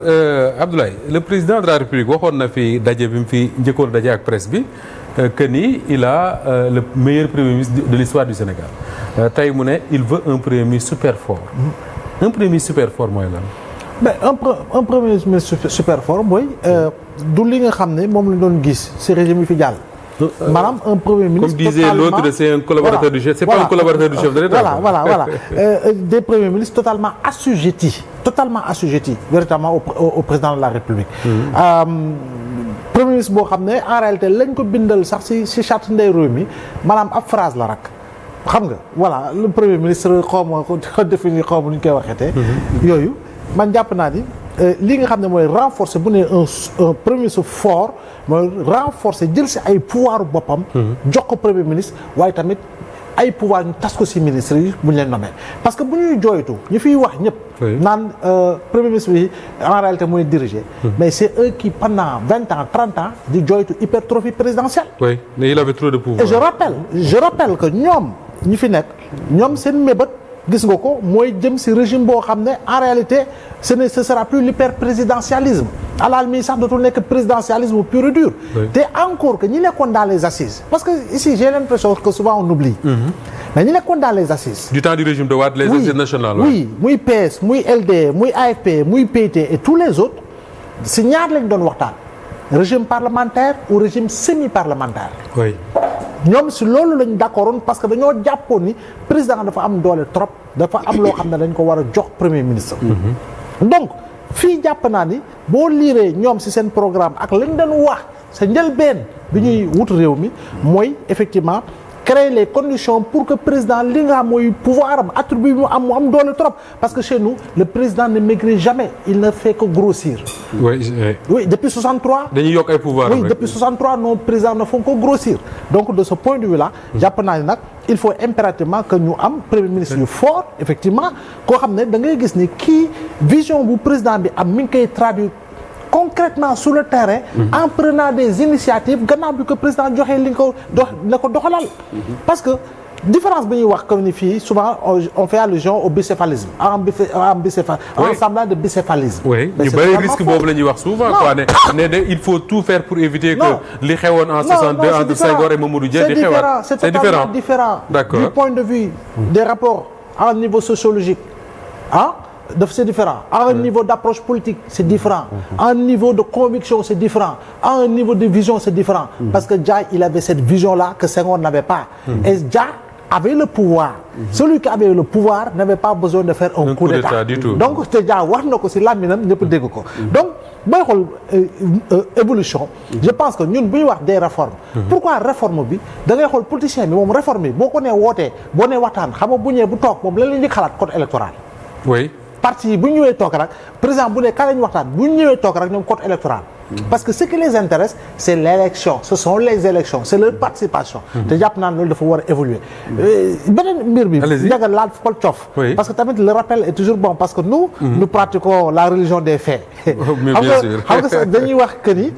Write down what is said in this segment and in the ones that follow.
Abdoulaye le président de la République waxoon na fi daje bi mu fi njëkkoon daje ak presse bi que ni il a le meilleur premier ministre de l'histoire du Sénégal tey mu ne il veut un premier ministre super fort. Un premier ministre super fort mooy lan. mais un premier ministre super fort mooy du li nga xam ne moom la doon gis ci régime yi fi jàll. maanaam un premier ministre comme disait l'autre, c'est un collaborateur du chef, c'est pas un collaborateur du chef de l'État. Voilà. Des premiers ministres totalement assujettis véritablement au président de la République. Premier ministre boo xam ne en réalité lañ ko bindal sax ci charte ndey réew mi maanaam ab phrase la rek xam nga voilà le premier ministre xaw ma ko définir xaw ma nu ñu koy waxeetee. yooyu man jàpp naa ni li nga xam ne mooy renforcer bu ne un premier ministre fort mooy renforcer jël si ay pouvoir boppam. jox ko premier ministre waaye tamit ay pouvoir ñu tas ko si ministre yi bu ñu leen nommé parce que bu ñuy jooytu ñu fiy wax ñëpp. naan premier ministre bi en réalité mooy diriger. mais c'est eux qui pendant 20 ans 30 ans di jooytu hypertrophie présidentielle. oui mais il avait trop de pouvoir. et je rappelle que ñoom ñi fi nekk ñoom seen mébét. gis nga ko mooy jëm ci régime boo xam ne en réalité ce sera plus l'hyperprésidentialisme à la limite sax dootul nekk présidentialisme pur et dur. te encore que ñi nekkoon dans les assises parce que ici j'ai l'impression que souvent on oublie. mais ñi nekkoon dans les assises. du temps du régime de Wade les assises nationales. oui muy PS muy LD muy AFP muy PIT et tous les autres ci ñaar lañ doon waxtaan régime parlementaire ou régime semi-parlementaire. oui. ñoom si loolu lañ d'accordoon parce que dañoo jàppoon ni président dafa am doole trop dafa am loo xam ne dañ ko war a jox premier ministre. donc fii jàpp naa ni boo liiree ñoom si seen programme ak lañ doon wax sa njëlbeen bi ñuy wut réew mi mooy effectivement créer les conditions pour que président li nga xam mooy pouvoir am attribut mu am doole trop parce que chez nous le président ne maigrit jamais il ne fait que grossir. oui depuis 63. dañuy yokk ay pouvoir oui depuis 63 nos présidents ne font que grossir donc de ce point de vue là. jàpp naa ni nag il faut impérativement que ñu am premier ministre yu fort effectivement koo xam ne da ngay gis ni kii vision bu président bi am mi ngi koy traduire. concrètement sur le terrain en prenant des initiatives gannaaw bi ko président joxee li nga ko doxalal parce que différence bi ñuy wax comme ni fii souvent on fait allusion au bicéphalisme en semblant de bicéphalisme. oui ñu bëri risque boobu la ñuy wax souvent quoi ne il faut tout faire pour éviter que li xewoon en 62 entre Senghor et Mamadou Dia di xewaat c'est totalement différent du point de vue des rapports à un niveau sociologique c'est différent à un niveau d'approche politique c'est différent à un niveau de conviction c'est différent à un niveau de vision c'est différent parce que Dia il avait cette vision-là que Senghor n'avait pas et Dia avait le pouvoir celui qui avait le pouvoir n'avait pas besoin de faire un coup d'état du tout donc te Dia wax na ko ci làmmiñam ñëpp dégg ko donc booy xool évolution je pense que ñun bu ñu wax des réformes pourquoi réforme bi da ngay xool politicien bi moom réforme bi boo ko nee wootee boo nee waxtaan xam nga bu ñëwee bu toog moom lan la ñuy xalaat code électoral parti yi bu ñu ñëwee toog rek président bu ne ka lañu waxtaan bu ñu ñëwee toog rek ñoom code électoral parce que ce qui les intéresse c'est l'élection ce sont les élections c'est leur participation te jàpp naa ne loolu dafa war a évoluer beneen mbir bi njaga laal fol coof parce que tamit le rappel est toujours bon parce que nous pratiquons la religion des faits xam nga sax dañuy wax que ni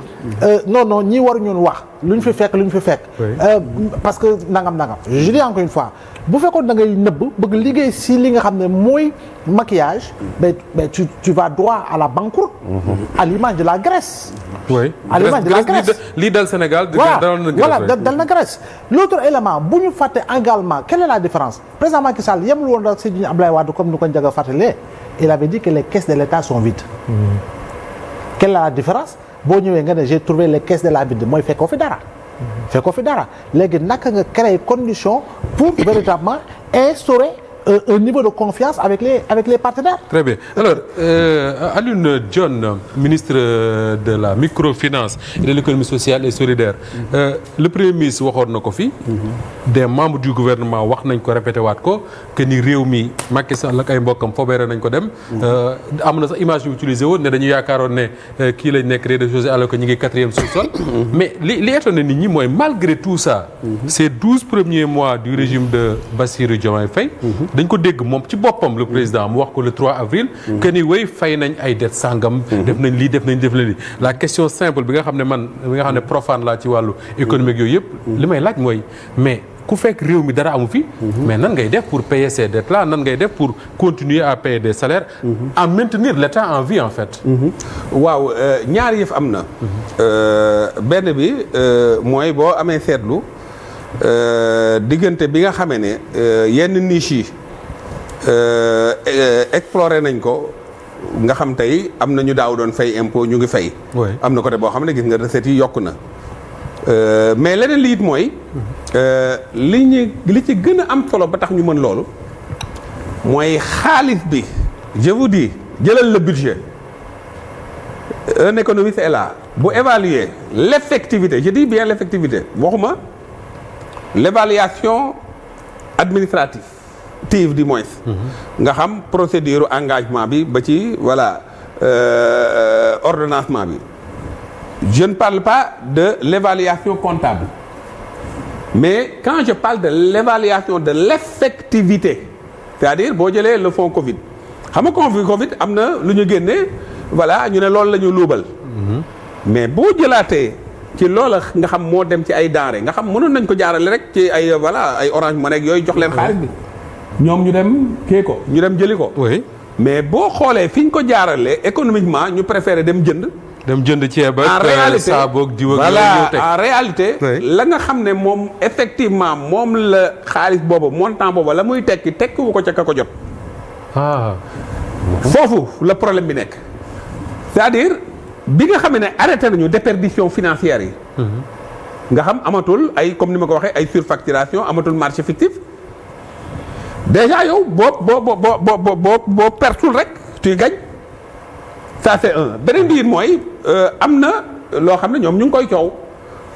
non ñii waru ñun wax lu ñu fi fekk parce que nangam je dis encore une fois bu fekkoon da ngay nëbb bëgg liggéey si li nga xam ne mooy maquillage mais tu vas droit à la banqueroute à l'image de la Grèce à l'image de la Grèce lii dal Sénégal dal na Grèce l'autre élément bu ñu fàtte également quelle est la différence président Macky Sall yemul woon rek si ñu Abdoulaye Wade comme ni ko Ndiaga fàttalee il avait dit que les caisses de l'État sont vides quelle est la différence boo ñëwee nga ne j'ai trouvé les caisses de la vide mooy fekkoo fi dara léegi naka nga créer condition pour véritablement instaurer un niveau de confiance avec les partenaires. Très bien alors Alioune Dione ministre de la microfinance et de l'économie sociale et solidaire le premier ministre waxoon na ko fi des membres du gouvernement wax nañ ko répété waat ko que ni réew mi Macky Sall ak ay mbokkam fobeere nañ ko dem am na sax image yu utilisé woon ne dañu yaakaaroon ne kii lañ nekk rez-de-chaussée alors que ñu ngi 4e sous-sol mais li étonné nit ñi mooy malgré tout ça ces 12 premiers mois du régime de Bassirou Diomaye Faye dañ ko dégg moom ci boppam le président mu wax ko le 3 avril que ni way fay nañ ay dettes sangam def nañ lii la question simple bi nga xam ne profane laa ci wàllu économique yooyu yëpp li may laaj mooy mais ku fekk réew mi dara amu fi. mais nan ngay def pour payer ces dettes là nan ngay def pour continuer à payer des salaires. à maintenir l'État en vie en fait. waaw ñaari yëf am na. benn bi mooy boo amee seetlu diggante bi nga xamee ne yenn niche yi exploré nañ ko nga xam tey am na ñu daaw doon fay impôt ñu ngi fay. am na côté boo xam ne gis nga recettes yi yokku na. mais leneen li it mooy li ci gën a am solo ba tax ñu mën loolu mooy xaalis bi je vous dis jëlal le budget un économiste est là bu évaluer l'effectivité je dis bien l'effectivité waxuma l'évaluation administrative du moins nga xam procédure engagement bi ba ci voilà ordonnancement bi je ne parle pas de l'évaluation comptable mais quand je parle de l'évaluation de l'effectivité c'est-à-dire boo jëlee le fonds Covid xam nga Covid am na lu ñu génne voilà ñu ne loolu la ñu luubal mais boo jëlaatee ci loola nga xam moo dem ci ay denrées nga xam mënoon nañ ko jaarale rek ci ay voilà ay Orange Money ak yooyu jox leen xaalis bi ñoom ñu dem kii ko ñu dem jëli ko mais boo xoolee fi ñu ko jaarale économiquement ñu préféré dem jënd ceeb ak saabu ak diw ak voilà en réalité la nga xam ne moom effectivement moom la xaalis boobu montant boobu la muy tekkiwu ko ca ka ko jot foofu la problème bi nekk c'est-à-dire bi nga xam ne arrêté nañu déperdition financière yi nga xam amatul ay comme ni ma ko waxee ay surfacturation amatul marché fictif déjà yow boo pertul rek tu gagnes ça c'est un beneen biir mooy am na loo xam ne ñoom ñu ngi koy coow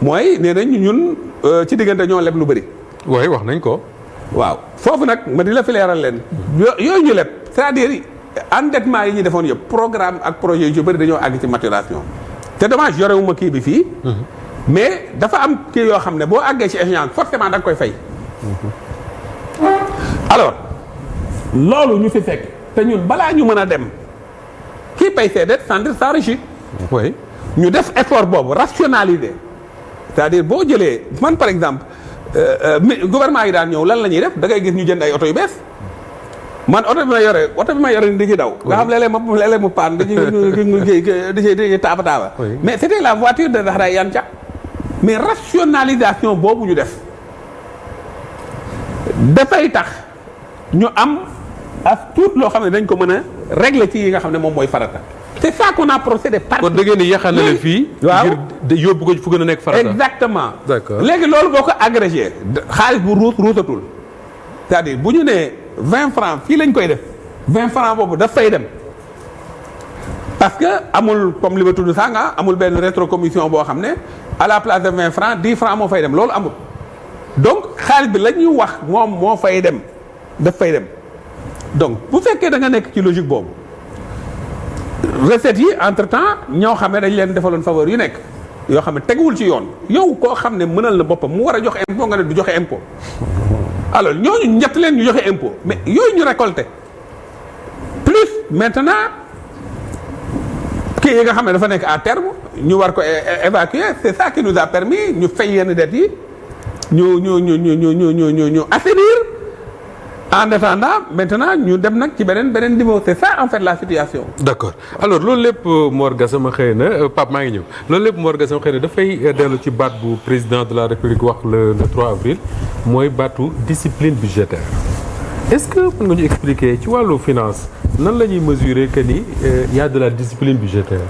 mooy nee nañ ñun ci diggante ñoo leb lu bëri. waaye wax nañ ko. waaw foofu nag ma di la fi leeral leen. yooyu ñu leb c'est-à-dire endettement yi ñu defoon yëpp programme ak projet yu ci bëri dañoo àgg ci maturation te dommage yorewuma kii bi fii. mais dafa am kii yoo xam ne boo àggee ci échéance forcément da nga koy fay. alors loolu ñu fi fekk te ñun balaa ñu mën a dem. qui paye ses dettes s'enrichit. oui ñu def effort boobu rationaliser c'est-à-dire boo jëlee man par exemple gouvernement yi daan ñëw lan la ñuy def da ngay gis ñu jënd ay oto yu bees man oto bi ma yore ni di ci daw. nga xam léeg-léeg mu paan dañuy taaba. mais c'était la voiture de Zahra Iyane Thiam mais rationalisation boobu ñu def dafay tax ñu am as tuut loo xam ne dañ ko mën a régler ci yi nga xam ne moom mooy farata. c'est ça qu'on a procédé par. kon da ngeen di yaxanale fii. waaw ngir yóbbu ko fu gën a nekk farata. exactement. d'accord léegi loolu boo ko agrégé xaalis bu ruusatul c'est-à-dire bu ñu nee 20 francs fii lañ koy def 20 francs boobu daf fay dem parce que amul comme li ma tudd sànga amul benn rétrocommission boo xam ne à la place de 20 francs 10 francs moo fay dem loolu amul donc xaalis bi la ñuy wax moom moo fay dem daf fay dem donc bu fekkee da nga nekk ci logique boobu. recettes yi entre temps ñoo xam ne dañ leen defaloon faveur yu nekk yoo xam ne teguwul ci yoon yow koo xam ne mënal na boppam mu war a joxe impôt nga ne du joxe impôt alors ñooñu ñett leen ñu joxe impôt mais yooyu ñu récolté plus maintenant kii yi nga xam ne dafa nekk à terme ñu war ko évacuer c'est ça qui nous a permis ñu fay yenn dettes yi ñu assainir en attendant maintenant ñu dem nag ci beneen niveau c'est ça en fait la situation. d'accord alors loolu lépp Mor Gassama xëy na Pape maa ngi ñëw loolu lépp Mor Gassama xëy na dafay dellu ci baat bu président de la République wax le 3 avril mooy baatu discipline budgétaire est-ce que mën nga ñu expliquer ci wàllu finance nan la ñuy mesurer que ni y a de la discipline budgétaire.